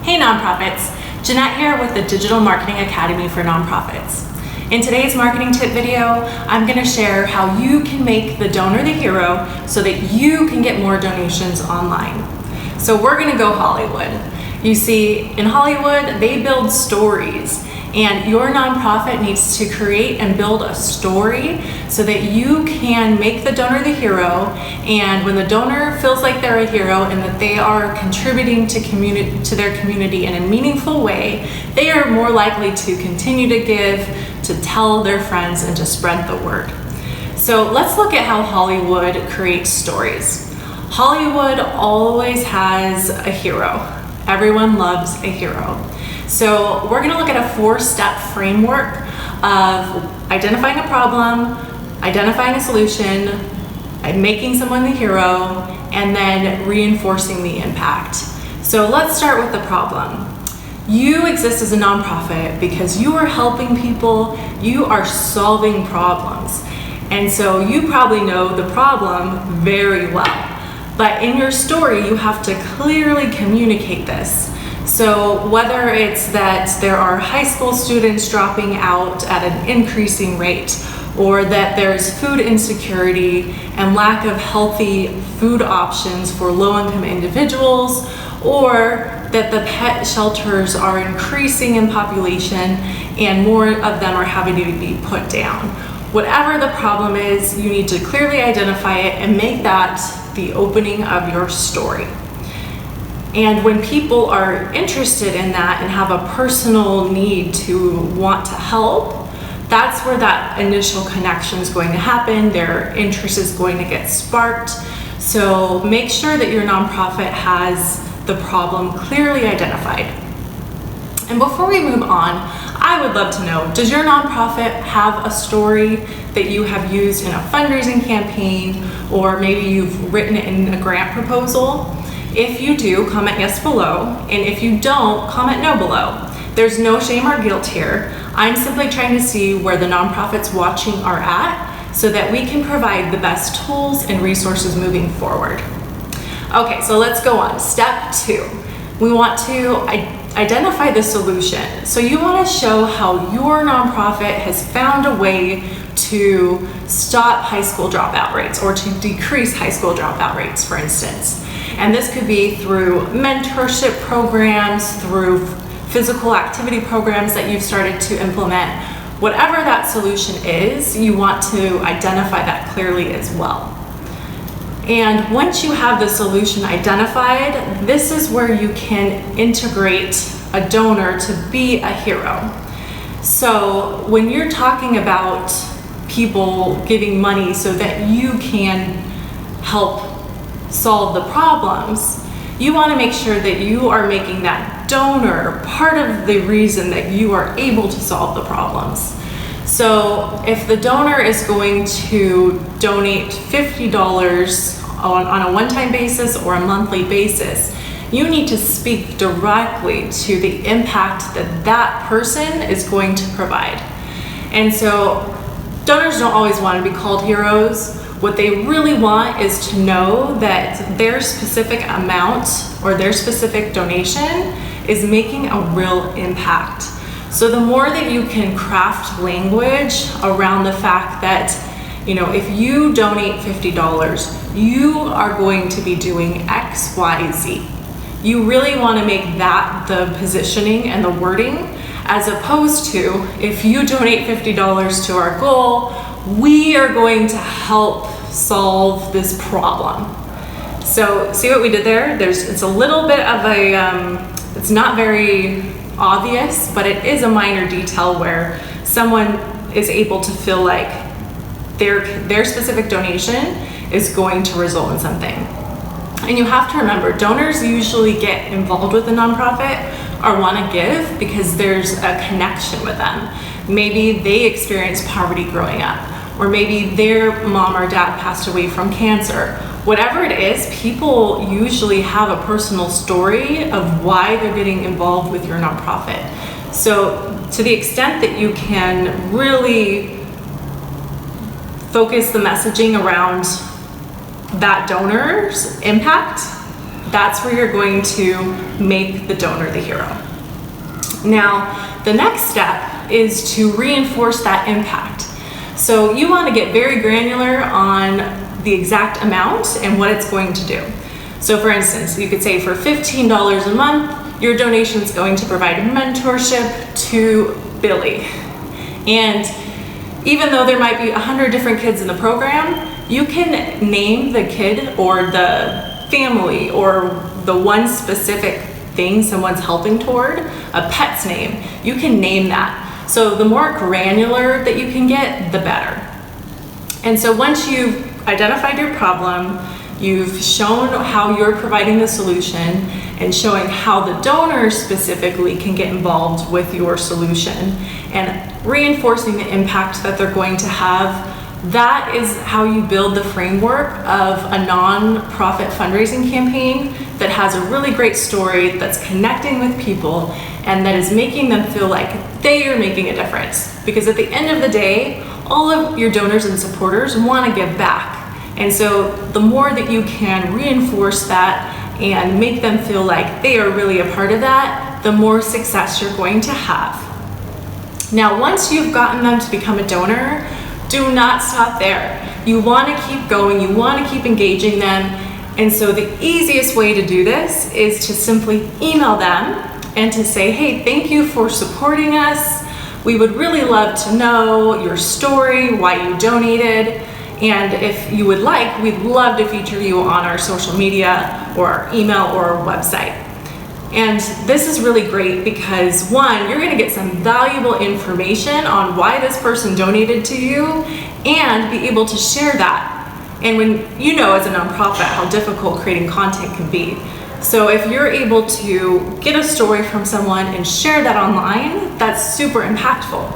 Hey nonprofits, Jeanette here with the Digital Marketing Academy for Nonprofits. In today's marketing tip video, I'm going to share how you can make the donor the hero so that you can get more donations online. So we're going to go Hollywood. You see, in Hollywood, they build stories, and your nonprofit needs to create and build a story so that you can make the donor the hero, and when the donor feels like they're a hero and that they are contributing to their community in a meaningful way, they are more likely to continue to give, to tell their friends, and to spread the word. So let's look at how Hollywood creates stories. Hollywood always has a hero. Everyone loves a hero. So we're going to look at a 4-step framework of identifying a problem, identifying a solution, making someone the hero, and then reinforcing the impact. So let's start with the problem. You exist as a nonprofit because you are helping people, you are solving problems. And so you probably know the problem very well. But in your story, you have to clearly communicate this. So whether it's that there are high school students dropping out at an increasing rate, or that there's food insecurity and lack of healthy food options for low-income individuals, or that the pet shelters are increasing in population and more of them are having to be put down. Whatever the problem is, you need to clearly identify it and make that the opening of your story. And when people are interested in that and have a personal need to want to help, that's where that initial connection is going to happen. Their interest is going to get sparked. So make sure that your nonprofit has the problem clearly identified. And before we move on, I would love to know, does your nonprofit have a story that you have used in a fundraising campaign, or maybe you've written it in a grant proposal? If you do, comment yes below, and if you don't, comment no below. There's no shame or guilt here. I'm simply trying to see where the nonprofits watching are at so that we can provide the best tools and resources moving forward. Okay, so let's go on. Step 2. We want to identify the solution. So you want to show how your nonprofit has found a way to stop high school dropout rates, or to decrease high school dropout rates, for instance. And this could be through mentorship programs, through physical activity programs that you've started to implement. Whatever that solution is, you want to identify that clearly as well. And once you have the solution identified, this is where you can integrate a donor to be a hero. So when you're talking about people giving money so that you can help solve the problems, you want to make sure that you are making that donor part of the reason that you are able to solve the problems. So if the donor is going to donate $50 on a one-time basis or a monthly basis, you need to speak directly to the impact that that person is going to provide. And so donors don't always want to be called heroes. What they really want is to know that their specific amount or their specific donation is making a real impact. So the more that you can craft language around the fact that, if you donate $50, you are going to be doing X, Y, Z. You really want to make that the positioning and the wording, as opposed to, if you donate $50 to our goal, we are going to help solve this problem. So see what we did there? It's a little bit of it's not very obvious, but it is a minor detail where someone is able to feel like their specific donation is going to result in something. And you have to remember, donors usually get involved with a nonprofit or want to give because there's a connection with them. Maybe they experienced poverty growing up, or maybe their mom or dad passed away from cancer. Whatever it is, people usually have a personal story of why they're getting involved with your nonprofit. So to the extent that you can really focus the messaging around that donor's impact, that's where you're going to make the donor the hero. Now, the next step is to reinforce that impact. So you want to get very granular on the exact amount and what it's going to do. So for instance, you could say for $15 a month, your donation is going to provide mentorship to Billy. And even though there might be 100 different kids in the program, you can name the kid or the family or the one specific thing someone's helping toward, a pet's name. You can name that. So the more granular that you can get, the better. And so once you've identified your problem, you've shown how you're providing the solution and showing how the donor specifically can get involved with your solution and reinforcing the impact that they're going to have, that is how you build the framework of a nonprofit fundraising campaign that has a really great story, that's connecting with people, and that is making them feel like they are making a difference. Because at the end of the day, all of your donors and supporters want to give back. And so the more that you can reinforce that and make them feel like they are really a part of that, the more success you're going to have. Now, once you've gotten them to become a donor, do not stop there. You want to keep going, you want to keep engaging them. And so the easiest way to do this is to simply email them and to say, hey, thank you for supporting us. We would really love to know your story, why you donated. And if you would like, we'd love to feature you on our social media or our email or our website. And this is really great because one, you're going to get some valuable information on why this person donated to you and be able to share that. And when you know as a nonprofit how difficult creating content can be. So if you're able to get a story from someone and share that online, that's super impactful.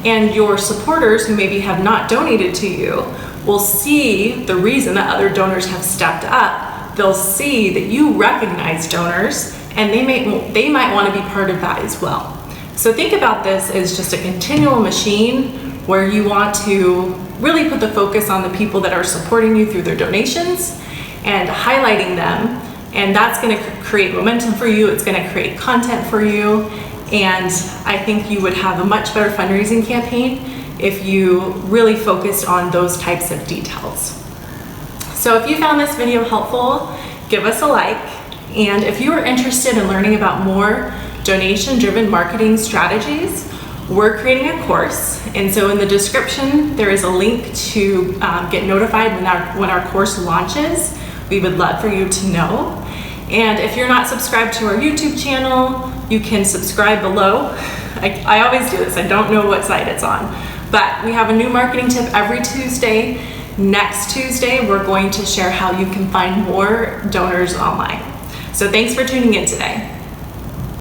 And your supporters who maybe have not donated to you will see the reason that other donors have stepped up. They'll see that you recognize donors and they might want to be part of that as well. So think about this as just a continual machine where you want to really put the focus on the people that are supporting you through their donations and highlighting them. And that's going to create momentum for you. It's going to create content for you. And I think you would have a much better fundraising campaign if you really focused on those types of details. So if you found this video helpful, give us a like. And if you are interested in learning about more donation-driven marketing strategies, we're creating a course. And so in the description, there is a link to get notified when our course launches. We would love for you to know. And if you're not subscribed to our YouTube channel, you can subscribe below. I always do this, I don't know what site it's on. But we have a new marketing tip every Tuesday. Next Tuesday, we're going to share how you can find more donors online. So thanks for tuning in today.